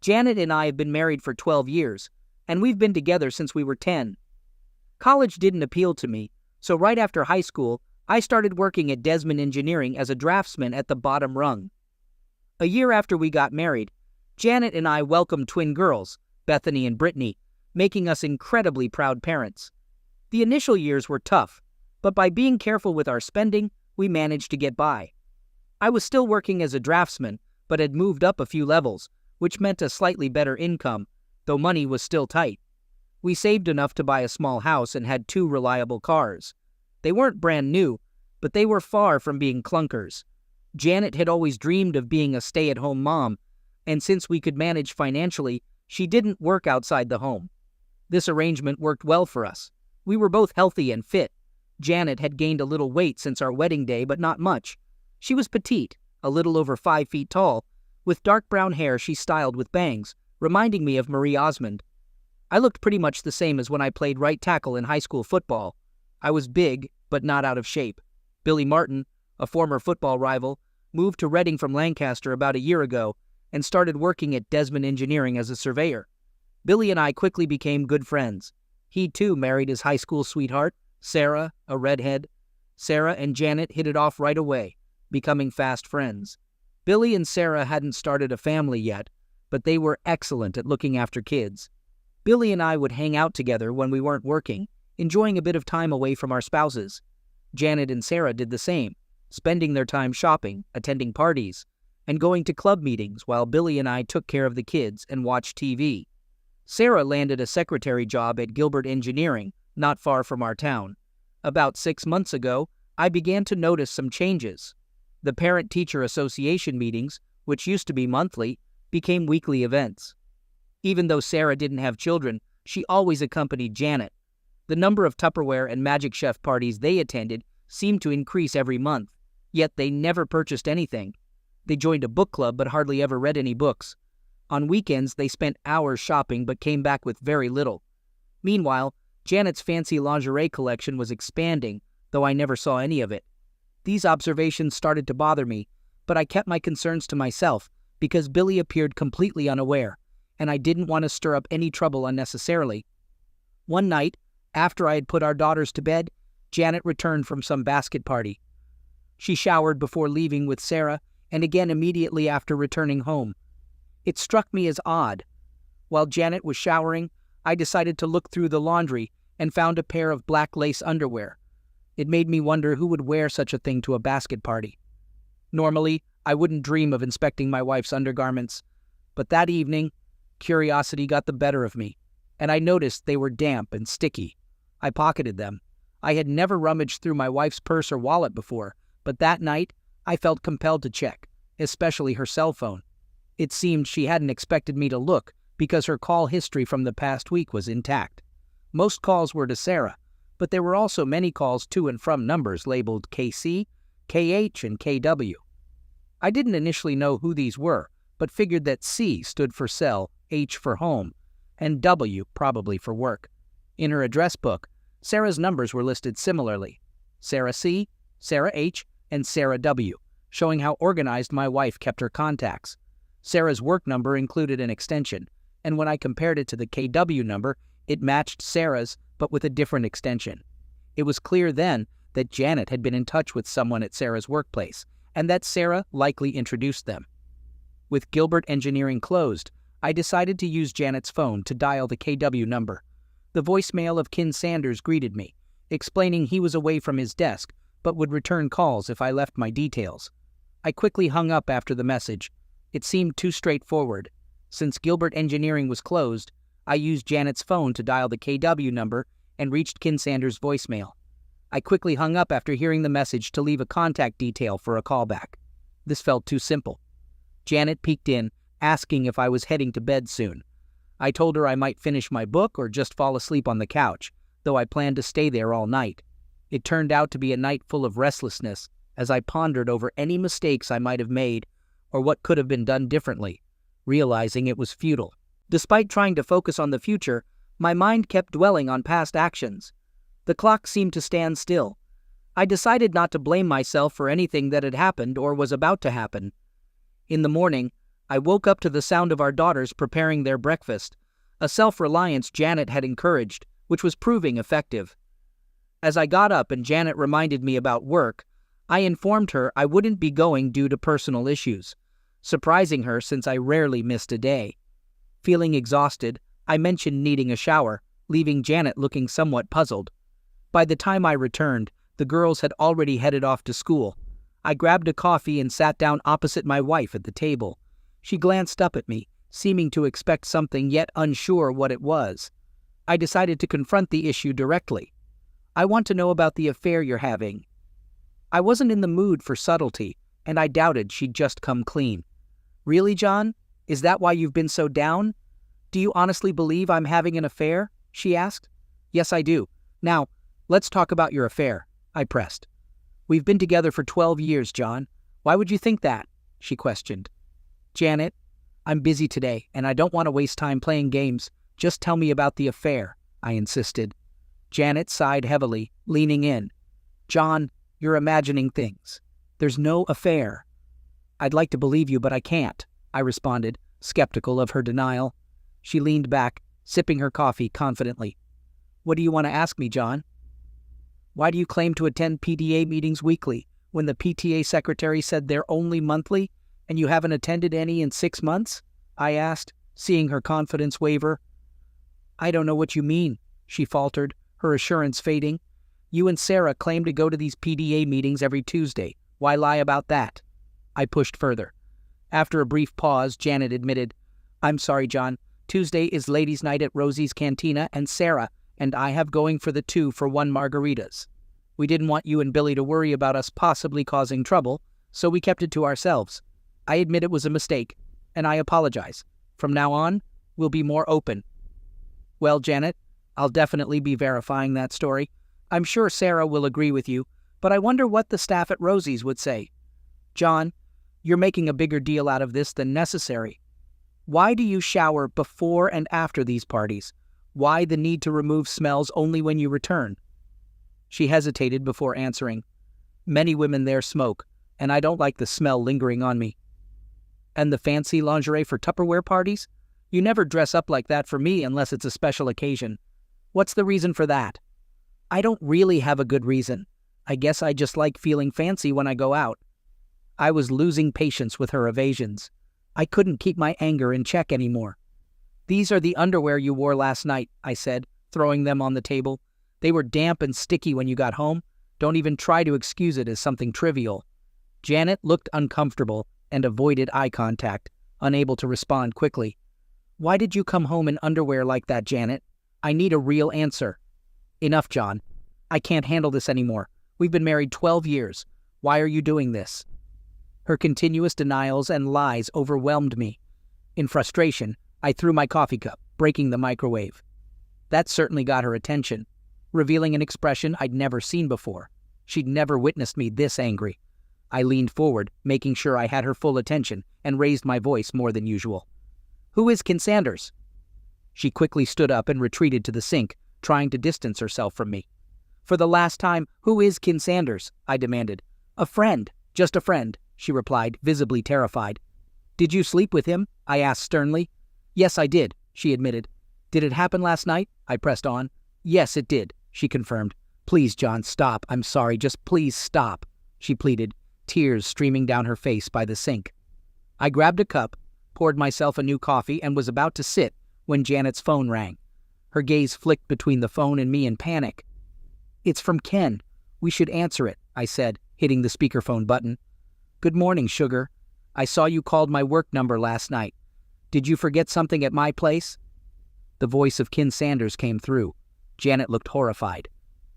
Janet and I have been married for 12 years, and we've been together since we were 10. College didn't appeal to me, so right after high school, I started working at Desmond Engineering as a draftsman at the bottom rung. A year after we got married, Janet and I welcomed twin girls, Bethany and Brittany, making us incredibly proud parents. The initial years were tough, but by being careful with our spending, we managed to get by. I was still working as a draftsman, but had moved up a few levels, which meant a slightly better income, though money was still tight. We saved enough to buy a small house and had 2 reliable cars. They weren't brand new, but they were far from being clunkers. Janet had always dreamed of being a stay-at-home mom, and since we could manage financially, she didn't work outside the home. This arrangement worked well for us. We were both healthy and fit. Janet had gained a little weight since our wedding day, but not much. She was petite, a little over 5 feet tall, with dark brown hair she styled with bangs, reminding me of Marie Osmond. I looked pretty much the same as when I played right tackle in high school football. I was big, but not out of shape. Billy Martin, a former football rival, moved to Reading from Lancaster about a year ago and started working at Desmond Engineering as a surveyor. Billy and I quickly became good friends. He too married his high school sweetheart, Sarah, a redhead. Sarah and Janet hit it off right away, becoming fast friends. Billy and Sarah hadn't started a family yet, but they were excellent at looking after kids. Billy and I would hang out together when we weren't working, enjoying a bit of time away from our spouses. Janet and Sarah did the same, spending their time shopping, attending parties, and going to club meetings while Billy and I took care of the kids and watched TV. Sarah landed a secretary job at Gilbert Engineering, not far from our town. About 6 months ago, I began to notice some changes. The Parent-Teacher Association meetings, which used to be monthly, became weekly events. Even though Sarah didn't have children, she always accompanied Janet. The number of Tupperware and Magic Chef parties they attended seemed to increase every month, yet they never purchased anything. They joined a book club but hardly ever read any books. On weekends, they spent hours shopping but came back with very little. Meanwhile, Janet's fancy lingerie collection was expanding, though I never saw any of it. These observations started to bother me, but I kept my concerns to myself because Billy appeared completely unaware, and I didn't want to stir up any trouble unnecessarily. One night, after I had put our daughters to bed, Janet returned from some basket party. She showered before leaving with Sarah and again immediately after returning home. It struck me as odd. While Janet was showering, I decided to look through the laundry and found a pair of black lace underwear. It made me wonder who would wear such a thing to a basket party. Normally, I wouldn't dream of inspecting my wife's undergarments, but that evening, curiosity got the better of me, and I noticed they were damp and sticky. I pocketed them. I had never rummaged through my wife's purse or wallet before, but that night, I felt compelled to check, especially her cell phone. It seemed she hadn't expected me to look because her call history from the past week was intact. Most calls were to Sarah, but there were also many calls to and from numbers labeled KC, KH, and KW. I didn't initially know who these were, but figured that C stood for cell, H for home, and W probably for work. In her address book, Sarah's numbers were listed similarly: Sarah C, Sarah H, and Sarah W, showing how organized my wife kept her contacts. Sarah's work number included an extension, and when I compared it to the KW number, it matched Sarah's, but with a different extension. It was clear then that Janet had been in touch with someone at Sarah's workplace, and that Sarah likely introduced them. With Gilbert Engineering closed, I decided to use Janet's phone to dial the KW number. The voicemail of Ken Sanders greeted me, explaining he was away from his desk, but would return calls if I left my details. I quickly hung up after the message. It seemed too straightforward. Since Gilbert Engineering was closed, I used Janet's phone to dial the KW number and reached Ken Sanders' voicemail. I quickly hung up after hearing the message to leave a contact detail for a callback. This felt too simple. Janet peeked in, asking if I was heading to bed soon. I told her I might finish my book or just fall asleep on the couch, though I planned to stay there all night. It turned out to be a night full of restlessness as I pondered over any mistakes I might have made or what could have been done differently, realizing it was futile. Despite trying to focus on the future, my mind kept dwelling on past actions. The clock seemed to stand still. I decided not to blame myself for anything that had happened or was about to happen. In the morning, I woke up to the sound of our daughters preparing their breakfast, a self-reliance Janet had encouraged, which was proving effective. As I got up and Janet reminded me about work, I informed her I wouldn't be going due to personal issues, surprising her since I rarely missed a day. Feeling exhausted, I mentioned needing a shower, leaving Janet looking somewhat puzzled. By the time I returned, the girls had already headed off to school. I grabbed a coffee and sat down opposite my wife at the table. She glanced up at me, seeming to expect something yet unsure what it was. I decided to confront the issue directly. I want to know about the affair you're having. I wasn't in the mood for subtlety, and I doubted she'd just come clean. Really, John? Is that why you've been so down? Do you honestly believe I'm having an affair? She asked. Yes, I do. Now, let's talk about your affair, I pressed. We've been together for 12 years, John. Why would you think that? She questioned. Janet, I'm busy today, and I don't want to waste time playing games. Just tell me about the affair, I insisted. Janet sighed heavily, leaning in. John, you're imagining things. There's no affair. I'd like to believe you, but I can't, I responded, skeptical of her denial. She leaned back, sipping her coffee confidently. What do you want to ask me, John? Why do you claim to attend PTA meetings weekly when the PTA secretary said they're only monthly, and you haven't attended any in 6 months? I asked, seeing her confidence waver. I don't know what you mean, she faltered, her assurance fading. You and Sarah claim to go to these PTA meetings every Tuesday. Why lie about that? I pushed further. After a brief pause, Janet admitted, I'm sorry, John. Tuesday is ladies' night at Rosie's Cantina, and Sarah and I have going for the 2-for-1 margaritas. We didn't want you and Billy to worry about us possibly causing trouble, so we kept it to ourselves. I admit it was a mistake, and I apologize. From now on, we'll be more open. Well, Janet, I'll definitely be verifying that story. I'm sure Sarah will agree with you, but I wonder what the staff at Rosie's would say. John, you're making a bigger deal out of this than necessary. Why do you shower before and after these parties? Why the need to remove smells only when you return? She hesitated before answering. Many women there smoke, and I don't like the smell lingering on me. And the fancy lingerie for Tupperware parties? You never dress up like that for me unless it's a special occasion. What's the reason for that? I don't really have a good reason. I guess I just like feeling fancy when I go out. I was losing patience with her evasions. I couldn't keep my anger in check anymore. These are the underwear you wore last night, I said, throwing them on the table. They were damp and sticky when you got home. Don't even try to excuse it as something trivial. Janet looked uncomfortable and avoided eye contact, unable to respond quickly. Why did you come home in underwear like that, Janet? I need a real answer. Enough, John. I can't handle this anymore. We've been married 12 years. Why are you doing this? Her continuous denials and lies overwhelmed me. In frustration, I threw my coffee cup, breaking the microwave. That certainly got her attention, revealing an expression I'd never seen before. She'd never witnessed me this angry. I leaned forward, making sure I had her full attention, and raised my voice more than usual. Who is Ken Sanders? She quickly stood up and retreated to the sink, trying to distance herself from me. For the last time, who is Ken Sanders? I demanded. A friend, just a friend, she replied, visibly terrified. Did you sleep with him? I asked sternly. Yes, I did, she admitted. Did it happen last night? I pressed on. Yes, it did, she confirmed. Please, John, stop. I'm sorry, just please stop, she pleaded, tears streaming down her face by the sink. I grabbed a cup, poured myself a new coffee, and was about to sit when Janet's phone rang. Her gaze flicked between the phone and me in panic. It's from Ken. We should answer it, I said, hitting the speakerphone button. Good morning, sugar. I saw you called my work number last night. Did you forget something at my place? The voice of Ken Sanders came through. Janet looked horrified.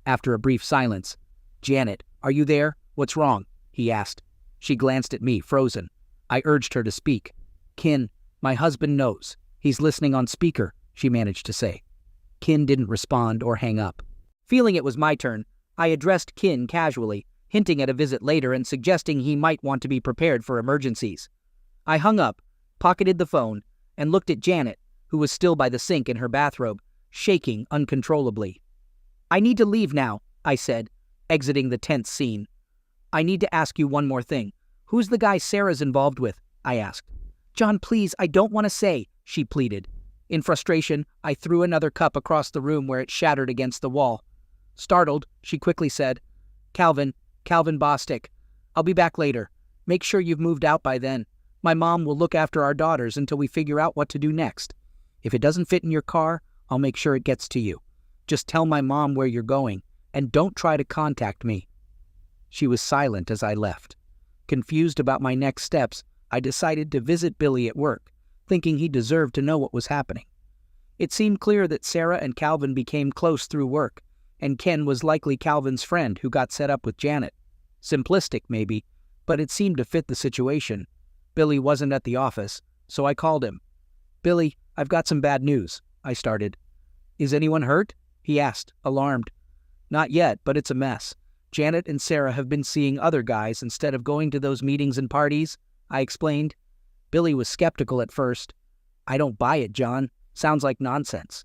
After a brief silence, Janet, are you there? What's wrong? He asked. She glanced at me, frozen. I urged her to speak. Ken, my husband knows. He's listening on speaker, she managed to say. Ken didn't respond or hang up. Feeling it was my turn, I addressed Ken casually, hinting at a visit later and suggesting he might want to be prepared for emergencies. I hung up, pocketed the phone, and looked at Janet, who was still by the sink in her bathrobe, shaking uncontrollably. I need to leave now, I said, exiting the tense scene. I need to ask you one more thing. Who's the guy Sarah's involved with? I asked. John, please, I don't want to say, she pleaded. In frustration, I threw another cup across the room where it shattered against the wall. Startled, she quickly said, Calvin Bostic. I'll be back later. Make sure you've moved out by then. My mom will look after our daughters until we figure out what to do next. If it doesn't fit in your car, I'll make sure it gets to you. Just tell my mom where you're going, and don't try to contact me. She was silent as I left. Confused about my next steps, I decided to visit Billy at work, thinking he deserved to know what was happening. It seemed clear that Sarah and Calvin became close through work, and Ken was likely Calvin's friend who got set up with Janet. Simplistic, maybe, but it seemed to fit the situation. Billy wasn't at the office, so I called him. Billy, I've got some bad news, I started. Is anyone hurt? He asked, alarmed. Not yet, but it's a mess. Janet and Sarah have been seeing other guys instead of going to those meetings and parties, I explained. Billy was skeptical at first. I don't buy it, John. Sounds like nonsense.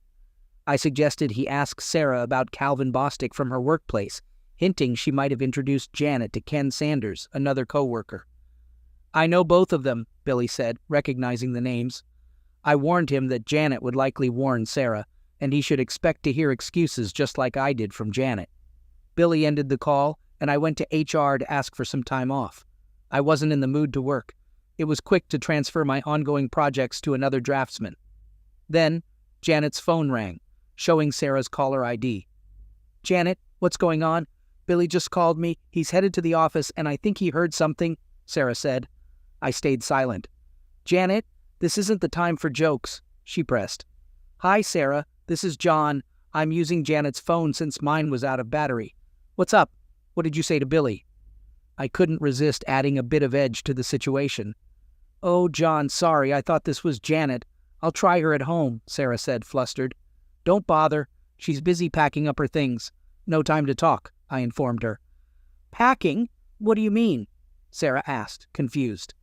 I suggested he ask Sarah about Calvin Bostic from her workplace, hinting she might have introduced Janet to Ken Sanders, another co-worker. I know both of them, Billy said, recognizing the names. I warned him that Janet would likely warn Sarah, and he should expect to hear excuses just like I did from Janet. Billy ended the call, and I went to HR to ask for some time off. I wasn't in the mood to work. It was quick to transfer my ongoing projects to another draftsman. Then, Janet's phone rang, showing Sarah's caller ID. Janet, what's going on? Billy just called me. He's headed to the office, and I think he heard something, Sarah said. I stayed silent. Janet, this isn't the time for jokes, she pressed. Hi, Sarah. This is John. I'm using Janet's phone since mine was out of battery. What's up? What did you say to Billy? I couldn't resist adding a bit of edge to the situation. Oh, John, sorry. I thought this was Janet. I'll try her at home, Sarah said, flustered. Don't bother. She's busy packing up her things. No time to talk, I informed her. Packing? What do you mean? Sarah asked, confused.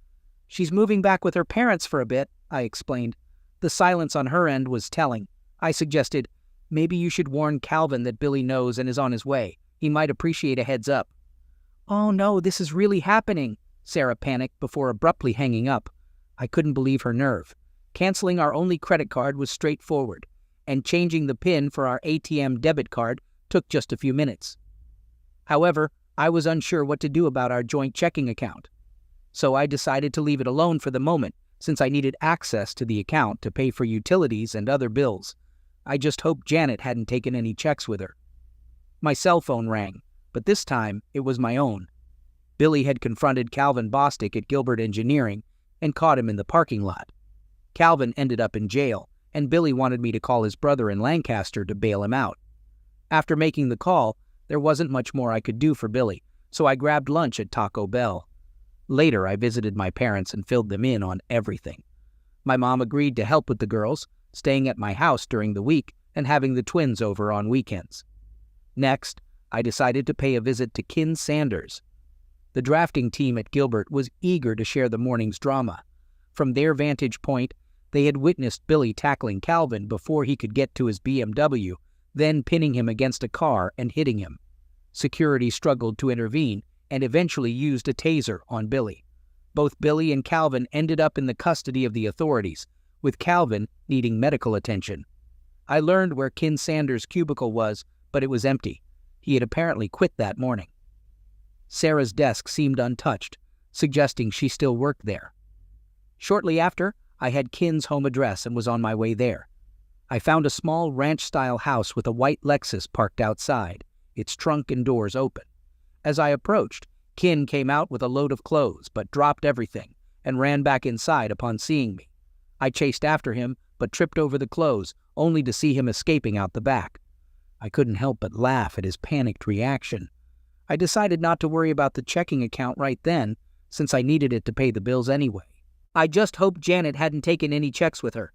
She's moving back with her parents for a bit, I explained. The silence on her end was telling. I suggested, maybe you should warn Calvin that Billy knows and is on his way. He might appreciate a heads up. Oh no, this is really happening, Sarah panicked before abruptly hanging up. I couldn't believe her nerve. Canceling our only credit card was straightforward, and changing the PIN for our ATM debit card took just a few minutes. However, I was unsure what to do about our joint checking account. So I decided to leave it alone for the moment, since I needed access to the account to pay for utilities and other bills. I just hoped Janet hadn't taken any checks with her. My cell phone rang, but this time it was my own. Billy had confronted Calvin Bostic at Gilbert Engineering and caught him in the parking lot. Calvin ended up in jail, and Billy wanted me to call his brother in Lancaster to bail him out. After making the call, there wasn't much more I could do for Billy, so I grabbed lunch at Taco Bell. Later, I visited my parents and filled them in on everything. My mom agreed to help with the girls, staying at my house during the week and having the twins over on weekends. Next, I decided to pay a visit to Ken Sanders. The drafting team at Gilbert was eager to share the morning's drama. From their vantage point, they had witnessed Billy tackling Calvin before he could get to his BMW, then pinning him against a car and hitting him. Security struggled to intervene and eventually used a taser on Billy. Both Billy and Calvin ended up in the custody of the authorities, with Calvin needing medical attention. I learned where Ken Sanders' cubicle was, but it was empty. He had apparently quit that morning. Sarah's desk seemed untouched, suggesting she still worked there. Shortly after, I had Ken's home address and was on my way there. I found a small ranch-style house with a white Lexus parked outside, its trunk and doors open. As I approached, Ken came out with a load of clothes, but dropped everything and ran back inside upon seeing me. I chased after him, but tripped over the clothes, only to see him escaping out the back. I couldn't help but laugh at his panicked reaction. I decided not to worry about the checking account right then, since I needed it to pay the bills anyway. I just hoped Janet hadn't taken any checks with her.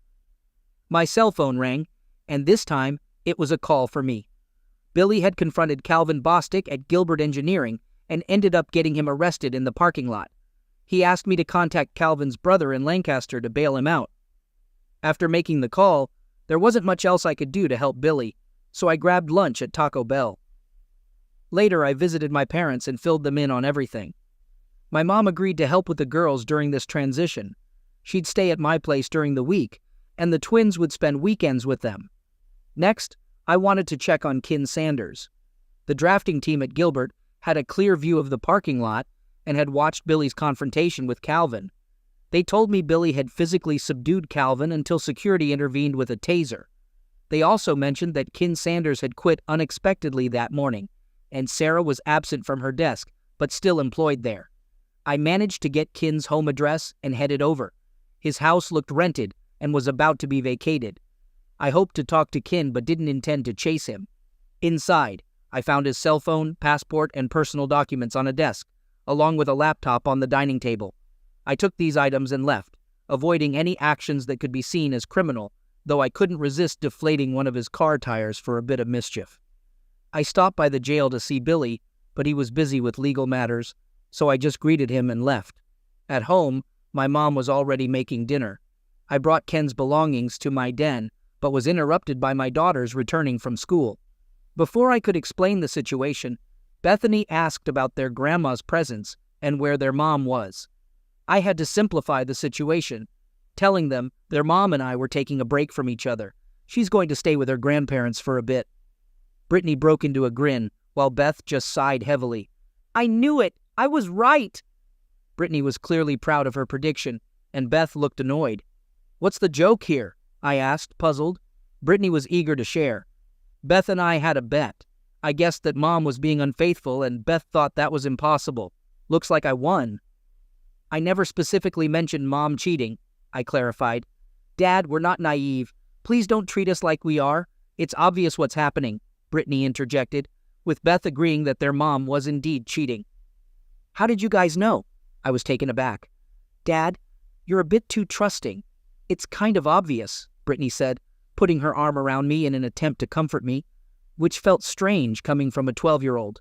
My cell phone rang, and this time it was a call for me. Billy had confronted Calvin Bostic at Gilbert Engineering and ended up getting him arrested in the parking lot. He asked me to contact Calvin's brother in Lancaster to bail him out. After making the call, there wasn't much else I could do to help Billy, so I grabbed lunch at Taco Bell. Later, I visited my parents and filled them in on everything. My mom agreed to help with the girls during this transition. She'd stay at my place during the week, and the twins would spend weekends with them. Next, I wanted to check on Kin Sanders. The drafting team at Gilbert had a clear view of the parking lot and had watched Billy's confrontation with Calvin. They told me Billy had physically subdued Calvin until security intervened with a taser. They also mentioned that Kin Sanders had quit unexpectedly that morning, and Sarah was absent from her desk, but still employed there. I managed to get Kin's home address and headed over. His house looked rented and was about to be vacated. I hoped to talk to Kin but didn't intend to chase him. Inside, I found his cell phone, passport, and personal documents on a desk, along with a laptop on the dining table. I took these items and left, avoiding any actions that could be seen as criminal, though I couldn't resist deflating one of his car tires for a bit of mischief. I stopped by the jail to see Billy, but he was busy with legal matters, so I just greeted him and left. At home, my mom was already making dinner. I brought Ken's belongings to my den, but was interrupted by my daughters returning from school. Before I could explain the situation, Bethany asked about their grandma's presence and where their mom was. I had to simplify the situation, telling them their mom and I were taking a break from each other. She's going to stay with her grandparents for a bit. Brittany broke into a grin, while Beth just sighed heavily. I knew it! I was right! Brittany was clearly proud of her prediction, and Beth looked annoyed. What's the joke here? I asked, puzzled. Brittany was eager to share. Beth and I had a bet. I guessed that Mom was being unfaithful, and Beth thought that was impossible. Looks like I won. I never specifically mentioned Mom cheating, I clarified. Dad, we're not naive. Please don't treat us like we are. It's obvious what's happening, Brittany interjected, with Beth agreeing that their mom was indeed cheating. How did you guys know? I was taken aback. Dad, you're a bit too trusting. It's kind of obvious, Brittany said, putting her arm around me in an attempt to comfort me, which felt strange coming from a 12-year-old.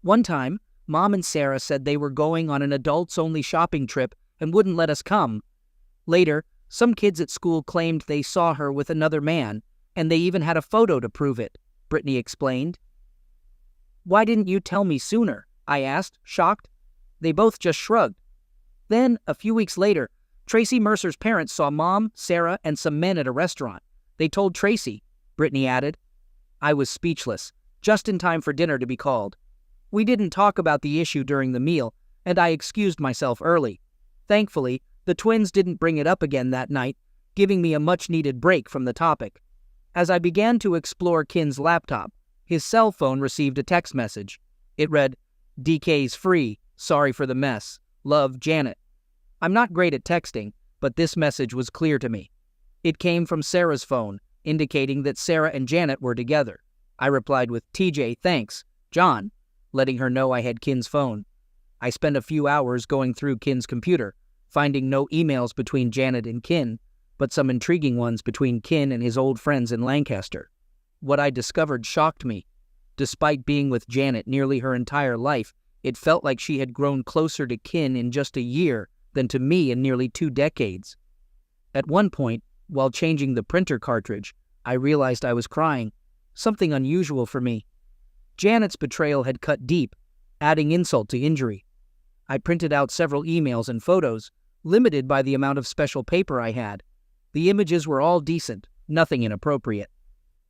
One time, Mom and Sarah said they were going on an adults-only shopping trip and wouldn't let us come. Later, some kids at school claimed they saw her with another man, and they even had a photo to prove it, Brittany explained. Why didn't you tell me sooner? I asked, shocked. They both just shrugged. Then, a few weeks later, Tracy Mercer's parents saw Mom, Sarah, and some men at a restaurant. They told Tracy, Brittany added. I was speechless, just in time for dinner to be called. We didn't talk about the issue during the meal, and I excused myself early. Thankfully, the twins didn't bring it up again that night, giving me a much-needed break from the topic. As I began to explore Kin's laptop, his cell phone received a text message. It read, DK's free, sorry for the mess. Love, Janet. I'm not great at texting, but this message was clear to me. It came from Sarah's phone, indicating that Sarah and Janet were together. I replied with, TJ, thanks. John, letting her know I had Kin's phone. I spent a few hours going through Kin's computer, finding no emails between Janet and Kin, but some intriguing ones between Kin and his old friends in Lancaster. What I discovered shocked me. Despite being with Janet nearly her entire life, it felt like she had grown closer to Kin in just a year than to me in nearly 2 decades. At one point, while changing the printer cartridge, I realized I was crying, something unusual for me. Janet's betrayal had cut deep, adding insult to injury. I printed out several emails and photos, limited by the amount of special paper I had. The images were all decent, nothing inappropriate.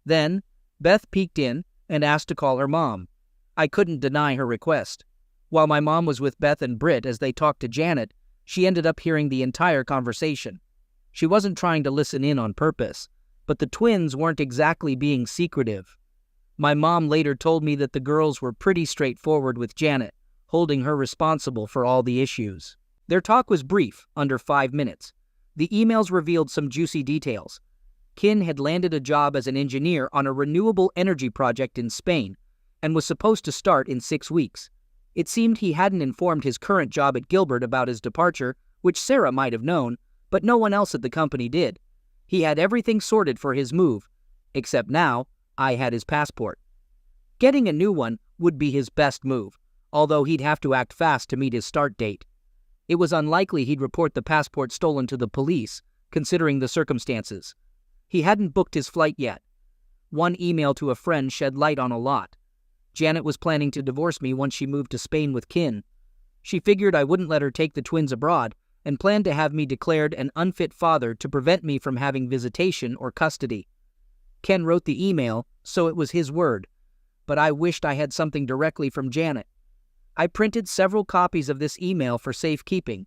Then, Beth peeked in and asked to call her mom. I couldn't deny her request. While my mom was with Beth and Britt as they talked to Janet, she ended up hearing the entire conversation. She wasn't trying to listen in on purpose, but the twins weren't exactly being secretive. My mom later told me that the girls were pretty straightforward with Janet, holding her responsible for all the issues. Their talk was brief, under 5 minutes. The emails revealed some juicy details. Kin had landed a job as an engineer on a renewable energy project in Spain and was supposed to start in 6 weeks. It seemed he hadn't informed his current job at Gilbert about his departure, which Sarah might have known, but no one else at the company did. He had everything sorted for his move, except now I had his passport. Getting a new one would be his best move, although he'd have to act fast to meet his start date. It was unlikely he'd report the passport stolen to the police, considering the circumstances. He hadn't booked his flight yet. One email to a friend shed light on a lot. Janet was planning to divorce me once she moved to Spain with Kin. She figured I wouldn't let her take the twins abroad, and planned to have me declared an unfit father to prevent me from having visitation or custody. Ken wrote the email, so it was his word, but I wished I had something directly from Janet. I printed several copies of this email for safekeeping.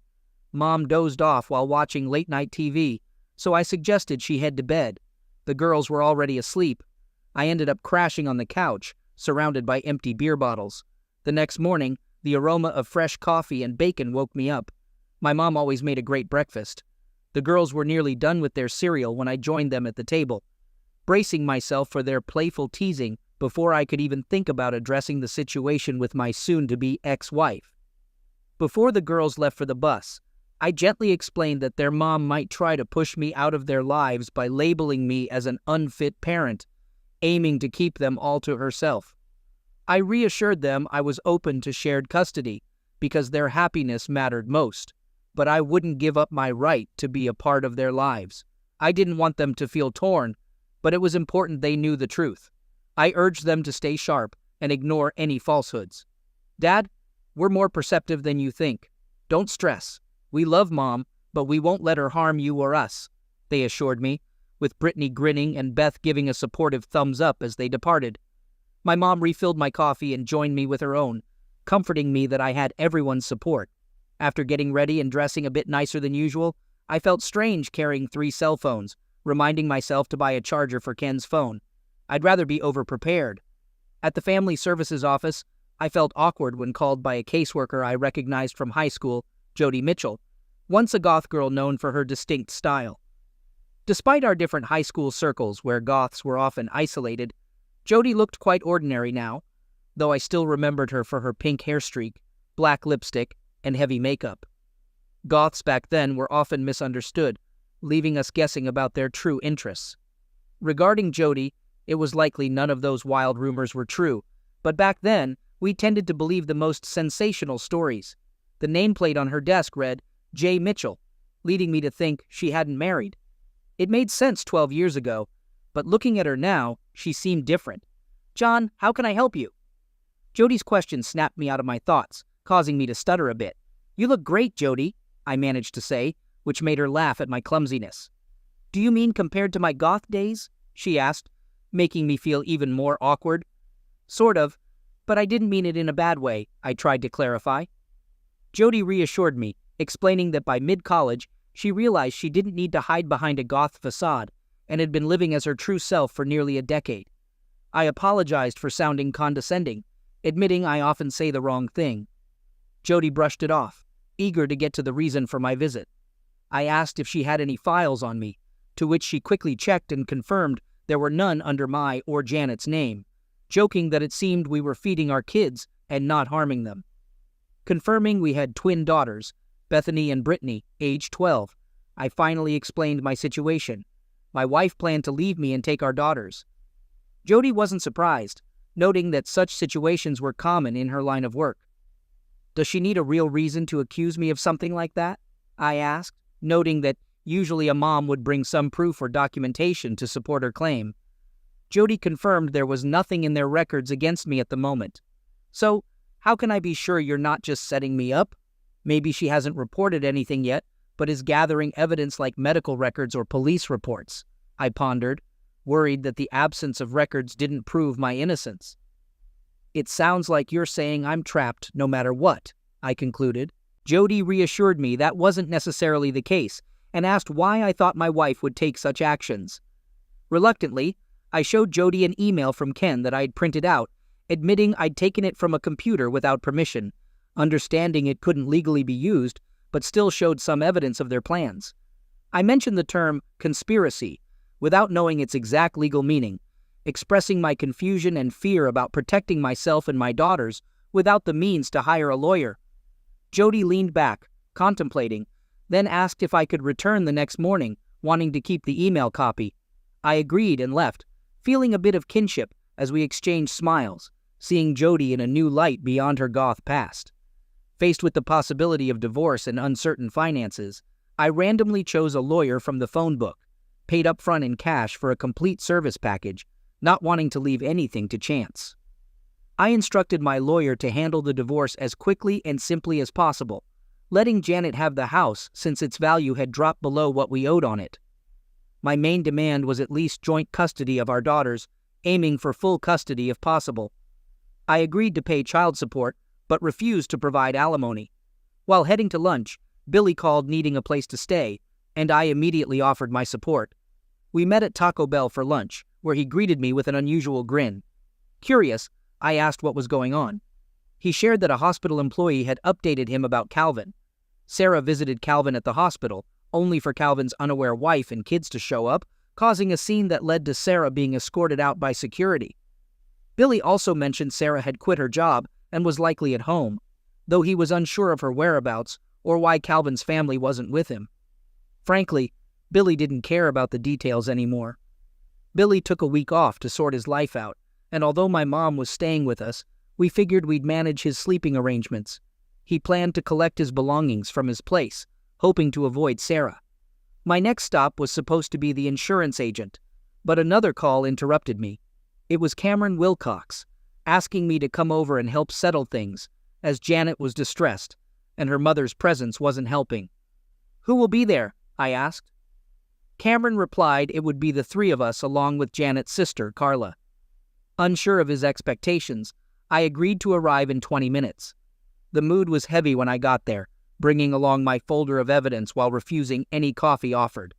Mom dozed off while watching late-night TV, so I suggested she head to bed. The girls were already asleep. I ended up crashing on the couch, surrounded by empty beer bottles. The next morning, the aroma of fresh coffee and bacon woke me up. My mom always made a great breakfast. The girls were nearly done with their cereal when I joined them at the table, bracing myself for their playful teasing before I could even think about addressing the situation with my soon-to-be ex-wife. Before the girls left for the bus, I gently explained that their mom might try to push me out of their lives by labeling me as an unfit parent, aiming to keep them all to herself. I reassured them I was open to shared custody because their happiness mattered most, but I wouldn't give up my right to be a part of their lives. I didn't want them to feel torn, but it was important they knew the truth. I urged them to stay sharp and ignore any falsehoods. Dad, we're more perceptive than you think. Don't stress. We love Mom, but we won't let her harm you or us, they assured me, with Brittany grinning and Beth giving a supportive thumbs up as they departed. My mom refilled my coffee and joined me with her own, comforting me that I had everyone's support. After getting ready and dressing a bit nicer than usual, I felt strange carrying 3 cell phones, reminding myself to buy a charger for Ken's phone. I'd rather be overprepared. At the family services office, I felt awkward when called by a caseworker I recognized from high school, Jody Mitchell, once a goth girl known for her distinct style. Despite our different high school circles where goths were often isolated, Jody looked quite ordinary now, though I still remembered her for her pink hair streak, black lipstick, and heavy makeup. Goths back then were often misunderstood, leaving us guessing about their true interests. Regarding Jody, it was likely none of those wild rumors were true, but back then, we tended to believe the most sensational stories. The nameplate on her desk read, J. Mitchell, leading me to think she hadn't married. It made sense 12 years ago, but looking at her now, she seemed different. John, how can I help you? Jody's question snapped me out of my thoughts, causing me to stutter a bit. You look great, Jody, I managed to say, which made her laugh at my clumsiness. Do you mean compared to my goth days? She asked, making me feel even more awkward. Sort of, but I didn't mean it in a bad way, I tried to clarify. Jody reassured me, explaining that by mid-college, she realized she didn't need to hide behind a goth facade and had been living as her true self for nearly a decade. I apologized for sounding condescending, admitting I often say the wrong thing. Jody brushed it off, eager to get to the reason for my visit. I asked if she had any files on me, to which she quickly checked and confirmed there were none under my or Janet's name, joking that it seemed we were feeding our kids and not harming them. Confirming we had twin daughters, Bethany and Brittany, age 12, I finally explained my situation. My wife planned to leave me and take our daughters. Jody wasn't surprised, noting that such situations were common in her line of work. Does she need a real reason to accuse me of something like that? I asked, noting that usually a mom would bring some proof or documentation to support her claim. Jody confirmed there was nothing in their records against me at the moment. So, how can I be sure you're not just setting me up? Maybe she hasn't reported anything yet, but is gathering evidence like medical records or police reports, I pondered, worried that the absence of records didn't prove my innocence. It sounds like you're saying I'm trapped no matter what, I concluded. Jody reassured me that wasn't necessarily the case and asked why I thought my wife would take such actions. Reluctantly, I showed Jody an email from Ken that I'd printed out, admitting I'd taken it from a computer without permission, understanding it couldn't legally be used, but still showed some evidence of their plans. I mentioned the term conspiracy, without knowing its exact legal meaning, expressing my confusion and fear about protecting myself and my daughters without the means to hire a lawyer. Jody leaned back, contemplating, then asked if I could return the next morning, wanting to keep the email copy. I agreed and left, feeling a bit of kinship as we exchanged smiles, seeing Jody in a new light beyond her goth past. Faced with the possibility of divorce and uncertain finances, I randomly chose a lawyer from the phone book, paid upfront in cash for a complete service package, not wanting to leave anything to chance. I instructed my lawyer to handle the divorce as quickly and simply as possible, letting Janet have the house since its value had dropped below what we owed on it. My main demand was at least joint custody of our daughters, aiming for full custody if possible. I agreed to pay child support, but refused to provide alimony. While heading to lunch, Billy called needing a place to stay, and I immediately offered my support. We met at Taco Bell for lunch, where he greeted me with an unusual grin. Curious, I asked what was going on. He shared that a hospital employee had updated him about Calvin. Sarah visited Calvin at the hospital, only for Calvin's unaware wife and kids to show up, causing a scene that led to Sarah being escorted out by security. Billy also mentioned Sarah had quit her job and was likely at home, though he was unsure of her whereabouts or why Calvin's family wasn't with him. Frankly, Billy didn't care about the details anymore. Billy took a week off to sort his life out, and although my mom was staying with us, we figured we'd manage his sleeping arrangements. He planned to collect his belongings from his place, hoping to avoid Sarah. My next stop was supposed to be the insurance agent, but another call interrupted me. It was Cameron Wilcox, asking me to come over and help settle things, as Janet was distressed, and her mother's presence wasn't helping. "Who will be there?" I asked. Cameron replied it would be the three of us along with Janet's sister, Carla. Unsure of his expectations, I agreed to arrive in 20 minutes. The mood was heavy when I got there, bringing along my folder of evidence while refusing any coffee offered.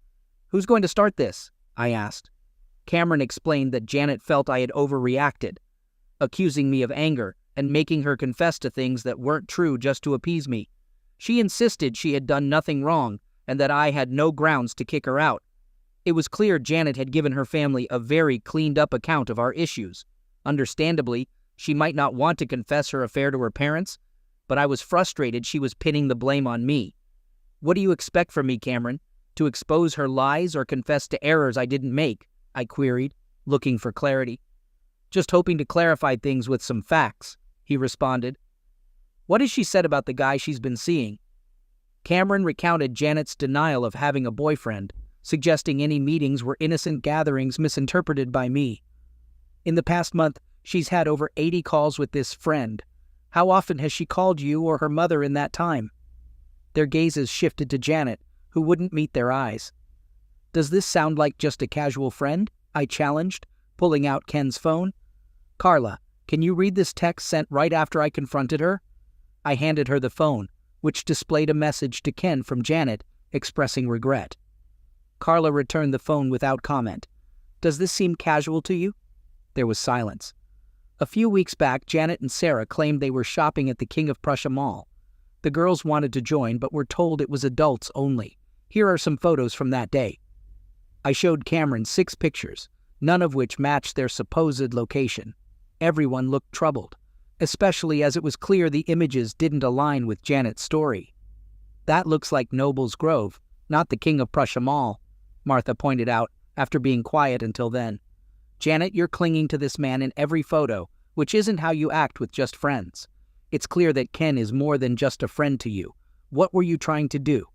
"Who's going to start this?" I asked. Cameron explained that Janet felt I had overreacted, accusing me of anger and making her confess to things that weren't true just to appease me. She insisted she had done nothing wrong and that I had no grounds to kick her out. It was clear Janet had given her family a very cleaned-up account of our issues. Understandably, she might not want to confess her affair to her parents, but I was frustrated she was pinning the blame on me. "What do you expect from me, Cameron? To expose her lies or confess to errors I didn't make?" I queried, looking for clarity. "Just hoping to clarify things with some facts," he responded. "What has she said about the guy she's been seeing?" Cameron recounted Janet's denial of having a boyfriend, suggesting any meetings were innocent gatherings misinterpreted by me. "In the past month, she's had over 80 calls with this friend. How often has she called you or her mother in that time?" Their gazes shifted to Janet, who wouldn't meet their eyes. "Does this sound like just a casual friend?" I challenged, pulling out Ken's phone. "Carla, can you read this text sent right after I confronted her?" I handed her the phone, which displayed a message to Ken from Janet expressing regret. Carla returned the phone without comment. "Does this seem casual to you?" There was silence. A few weeks back, Janet and Sarah claimed they were shopping at the King of Prussia Mall. The girls wanted to join, but were told it was adults only. Here are some photos from that day. I showed Cameron 6 pictures, none of which matched their supposed location. Everyone looked troubled, especially as it was clear the images didn't align with Janet's story. "That looks like Noble's Grove, not the King of Prussia Mall," Martha pointed out after being quiet until then. "Janet, you're clinging to this man in every photo, which isn't how you act with just friends. It's clear that Ken is more than just a friend to you. What were you trying to do?"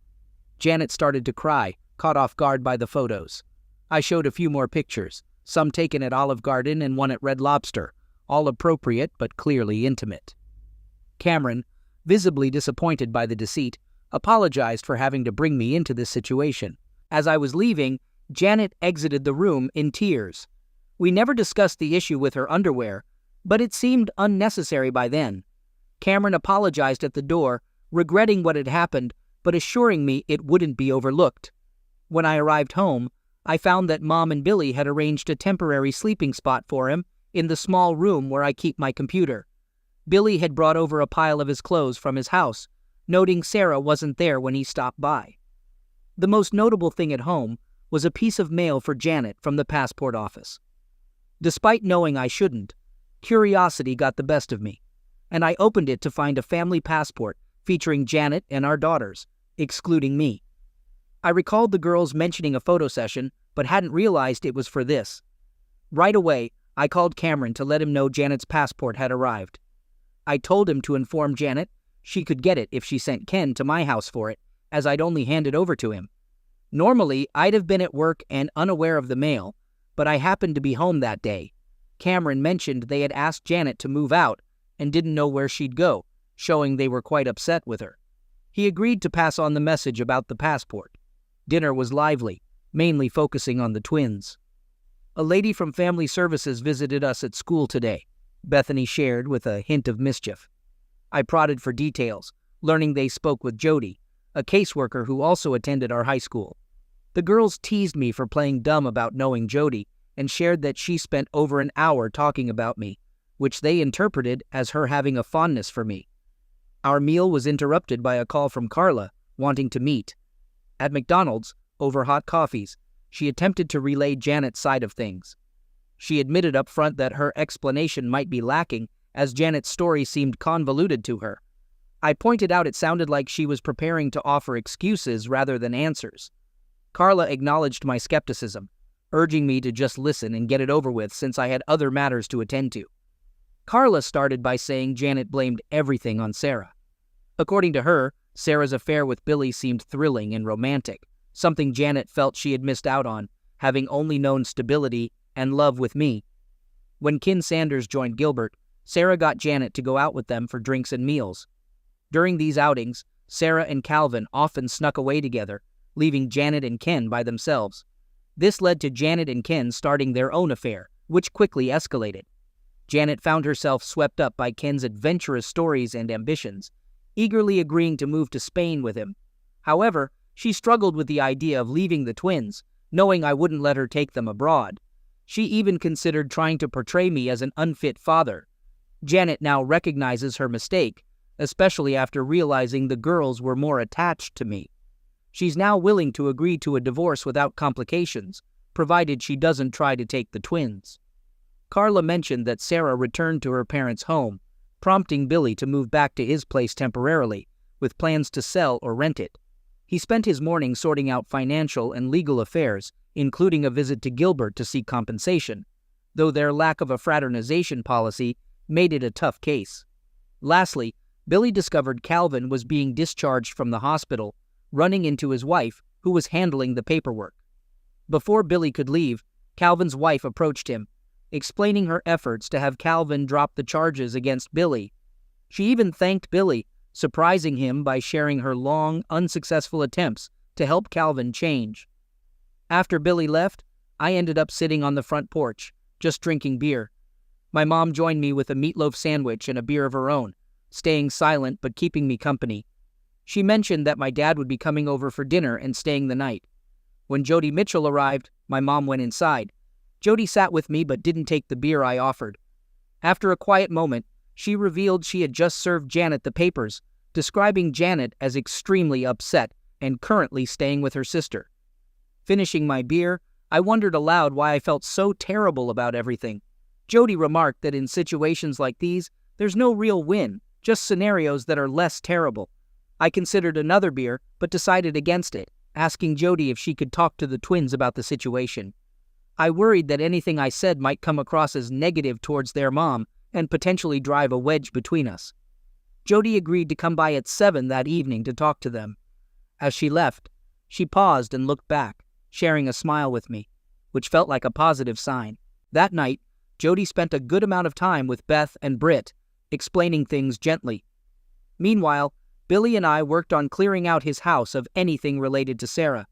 Janet started to cry, caught off guard by the photos. I showed a few more pictures, some taken at Olive Garden and one at Red Lobster, all appropriate but clearly intimate. Cameron, visibly disappointed by the deceit, apologized for having to bring me into this situation. As I was leaving, Janet exited the room in tears. We never discussed the issue with her underwear, but it seemed unnecessary by then. Cameron apologized at the door, regretting what had happened, but assuring me it wouldn't be overlooked. When I arrived home, I found that Mom and Billy had arranged a temporary sleeping spot for him in the small room where I keep my computer. Billy had brought over a pile of his clothes from his house, noting Sarah wasn't there when he stopped by. The most notable thing at home was a piece of mail for Janet from the passport office. Despite knowing I shouldn't, curiosity got the best of me, and I opened it to find a family passport featuring Janet and our daughters, excluding me. I recalled the girls mentioning a photo session, but hadn't realized it was for this. Right away, I called Cameron to let him know Janet's passport had arrived. I told him to inform Janet she could get it if she sent Ken to my house for it, as I'd only handed over to him. Normally, I'd have been at work and unaware of the mail, but I happened to be home that day. Cameron mentioned they had asked Janet to move out and didn't know where she'd go, showing they were quite upset with her. He agreed to pass on the message about the passport. Dinner was lively, mainly focusing on the twins. "A lady from Family Services visited us at school today," Bethany shared with a hint of mischief. I prodded for details, learning they spoke with Jody, a caseworker who also attended our high school. The girls teased me for playing dumb about knowing Jody and shared that she spent over an hour talking about me, which they interpreted as her having a fondness for me. Our meal was interrupted by a call from Carla, wanting to meet. At McDonald's, over hot coffees, she attempted to relay Janet's side of things. She admitted up front that her explanation might be lacking, as Janet's story seemed convoluted to her. I pointed out it sounded like she was preparing to offer excuses rather than answers. Carla acknowledged my skepticism, urging me to just listen and get it over with since I had other matters to attend to. Carla started by saying Janet blamed everything on Sarah. According to her, Sarah's affair with Billy seemed thrilling and romantic, something Janet felt she had missed out on, having only known stability and love with me. When Ken Sanders joined Gilbert, Sarah got Janet to go out with them for drinks and meals. During these outings, Sarah and Calvin often snuck away together, leaving Janet and Ken by themselves. This led to Janet and Ken starting their own affair, which quickly escalated. Janet found herself swept up by Ken's adventurous stories and ambitions, eagerly agreeing to move to Spain with him. However, she struggled with the idea of leaving the twins, knowing I wouldn't let her take them abroad. She even considered trying to portray me as an unfit father. Janet now recognizes her mistake, especially after realizing the girls were more attached to me. She's now willing to agree to a divorce without complications, provided she doesn't try to take the twins. Carla mentioned that Sarah returned to her parents' home, prompting Billy to move back to his place temporarily, with plans to sell or rent it. He spent his morning sorting out financial and legal affairs, including a visit to Gilbert to seek compensation, though their lack of a fraternization policy made it a tough case. Lastly, Billy discovered Calvin was being discharged from the hospital, running into his wife, who was handling the paperwork. Before Billy could leave, Calvin's wife approached him, explaining her efforts to have Calvin drop the charges against Billy. She even thanked Billy, surprising him by sharing her long, unsuccessful attempts to help Calvin change. After Billy left, I ended up sitting on the front porch, just drinking beer. My mom joined me with a meatloaf sandwich and a beer of her own, staying silent but keeping me company. She mentioned that my dad would be coming over for dinner and staying the night. When Jody Mitchell arrived, my mom went inside. Jody sat with me but didn't take the beer I offered. After a quiet moment, she revealed she had just served Janet the papers, describing Janet as extremely upset and currently staying with her sister. Finishing my beer, I wondered aloud why I felt so terrible about everything. Jody remarked that in situations like these, there's no real win, just scenarios that are less terrible. I considered another beer, but decided against it, asking Jody if she could talk to the twins about the situation. I worried that anything I said might come across as negative towards their mom and potentially drive a wedge between us. Jody agreed to come by at 7 that evening to talk to them. As she left, she paused and looked back, sharing a smile with me, which felt like a positive sign. That night, Jody spent a good amount of time with Beth and Britt, explaining things gently. Meanwhile, Billy and I worked on clearing out his house of anything related to Sarah.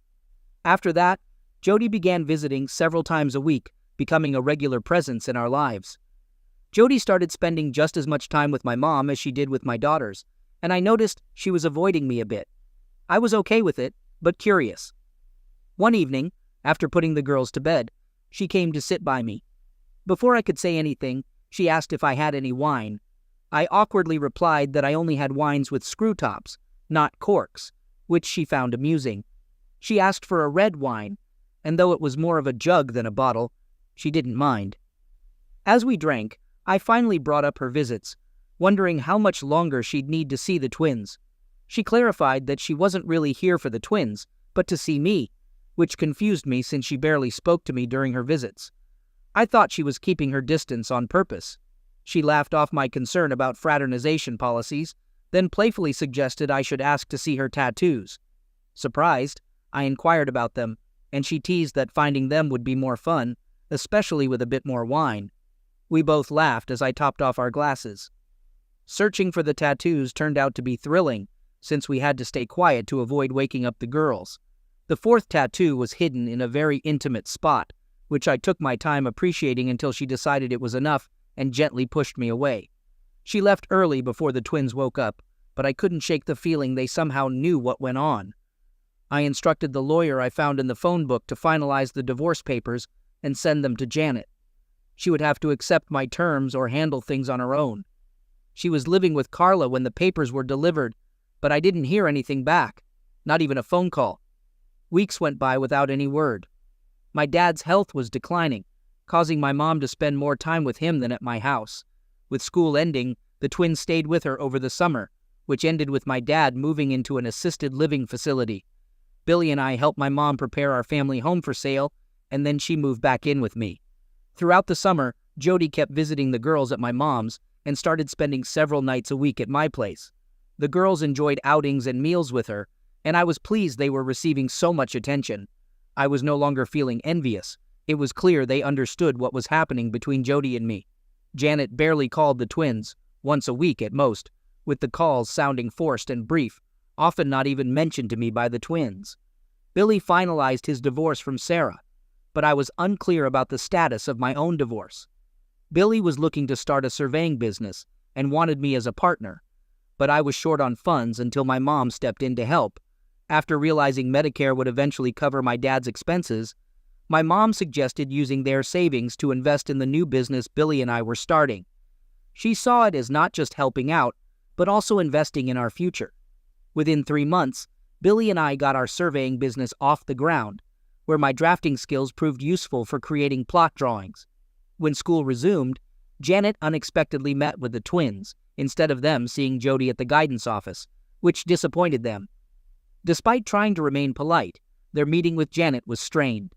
After that, Jody began visiting several times a week, becoming a regular presence in our lives. Jody started spending just as much time with my mom as she did with my daughters, and I noticed she was avoiding me a bit. I was okay with it, but curious. One evening, after putting the girls to bed, she came to sit by me. Before I could say anything, she asked if I had any wine. I awkwardly replied that I only had wines with screw tops, not corks, which she found amusing. She asked for a red wine, and though it was more of a jug than a bottle, she didn't mind. As we drank, I finally brought up her visits, wondering how much longer she'd need to see the twins. She clarified that she wasn't really here for the twins, but to see me, which confused me since she barely spoke to me during her visits. I thought she was keeping her distance on purpose. She laughed off my concern about fraternization policies, then playfully suggested I should ask to see her tattoos. Surprised, I inquired about them, and she teased that finding them would be more fun, especially with a bit more wine. We both laughed as I topped off our glasses. Searching for the tattoos turned out to be thrilling, since we had to stay quiet to avoid waking up the girls. The fourth tattoo was hidden in a very intimate spot, which I took my time appreciating until she decided it was enough and gently pushed me away. She left early before the twins woke up, but I couldn't shake the feeling they somehow knew what went on. I instructed the lawyer I found in the phone book to finalize the divorce papers and send them to Janet. She would have to accept my terms or handle things on her own. She was living with Carla when the papers were delivered, but I didn't hear anything back, not even a phone call. Weeks went by without any word. My dad's health was declining, causing my mom to spend more time with him than at my house. With school ending, the twins stayed with her over the summer, which ended with my dad moving into an assisted living facility. Billy and I helped my mom prepare our family home for sale, and then she moved back in with me. Throughout the summer, Jody kept visiting the girls at my mom's and started spending several nights a week at my place. The girls enjoyed outings and meals with her, and I was pleased they were receiving so much attention. I was no longer feeling envious. It was clear they understood what was happening between Jody and me. Janet barely called the twins, once a week at most, with the calls sounding forced and brief, often not even mentioned to me by the twins. Billy finalized his divorce from Sarah, but I was unclear about the status of my own divorce. Billy was looking to start a surveying business and wanted me as a partner, but I was short on funds until my mom stepped in to help. After realizing Medicare would eventually cover my dad's expenses, my mom suggested using their savings to invest in the new business Billy and I were starting. She saw it as not just helping out, but also investing in our future. Within 3 months, Billy and I got our surveying business off the ground, where my drafting skills proved useful for creating plot drawings. When school resumed, Janet unexpectedly met with the twins, instead of them seeing Jody at the guidance office, which disappointed them. Despite trying to remain polite, their meeting with Janet was strained.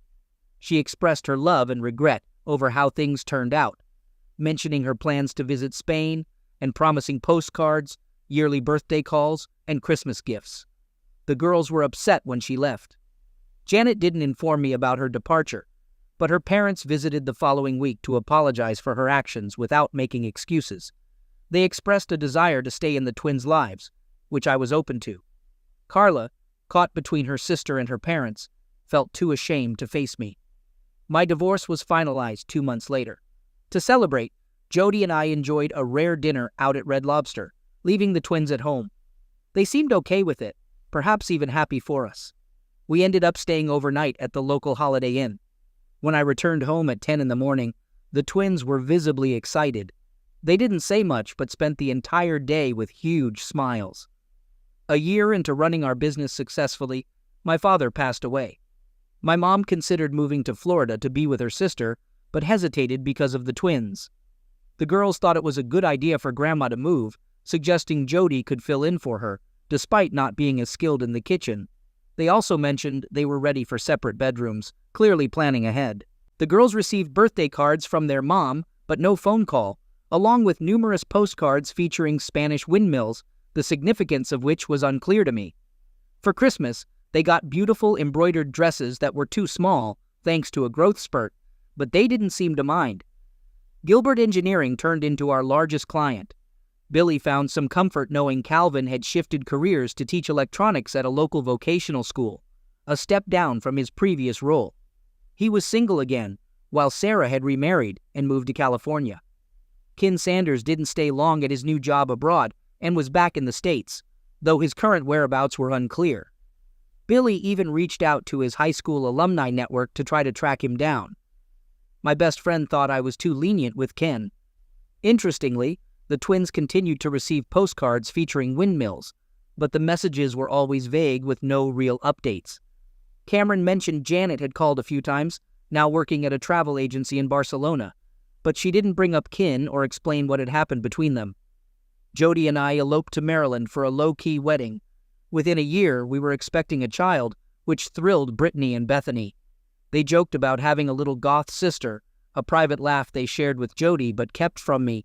She expressed her love and regret over how things turned out, mentioning her plans to visit Spain and promising postcards, yearly birthday calls, and Christmas gifts. The girls were upset when she left. Janet didn't inform me about her departure, but her parents visited the following week to apologize for her actions without making excuses. They expressed a desire to stay in the twins' lives, which I was open to. Carla, caught between her sister and her parents, felt too ashamed to face me. My divorce was finalized 2 months later. To celebrate, Jody and I enjoyed a rare dinner out at Red Lobster, leaving the twins at home. They seemed okay with it, perhaps even happy for us. We ended up staying overnight at the local Holiday Inn. When I returned home at 10 in the morning, the twins were visibly excited. They didn't say much, but spent the entire day with huge smiles. A year into running our business successfully, my father passed away. My mom considered moving to Florida to be with her sister, but hesitated because of the twins. The girls thought it was a good idea for Grandma to move, suggesting Jody could fill in for her, despite not being as skilled in the kitchen. They also mentioned they were ready for separate bedrooms, clearly planning ahead. The girls received birthday cards from their mom, but no phone call, along with numerous postcards featuring Spanish windmills, the significance of which was unclear to me. For Christmas, they got beautiful embroidered dresses that were too small, thanks to a growth spurt, but they didn't seem to mind. Gilbert Engineering turned into our largest client. Billy found some comfort knowing Calvin had shifted careers to teach electronics at a local vocational school, a step down from his previous role. He was single again, while Sarah had remarried and moved to California. Ken Sanders didn't stay long at his new job abroad and was back in the States, though his current whereabouts were unclear. Billy even reached out to his high school alumni network to try to track him down. My best friend thought I was too lenient with Ken. Interestingly, the twins continued to receive postcards featuring windmills, but the messages were always vague with no real updates. Cameron mentioned Janet had called a few times, now working at a travel agency in Barcelona, but she didn't bring up Ken or explain what had happened between them. Jody and I eloped to Maryland for a low-key wedding. Within a year, we were expecting a child, which thrilled Brittany and Bethany. They joked about having a little goth sister, a private laugh they shared with Jody but kept from me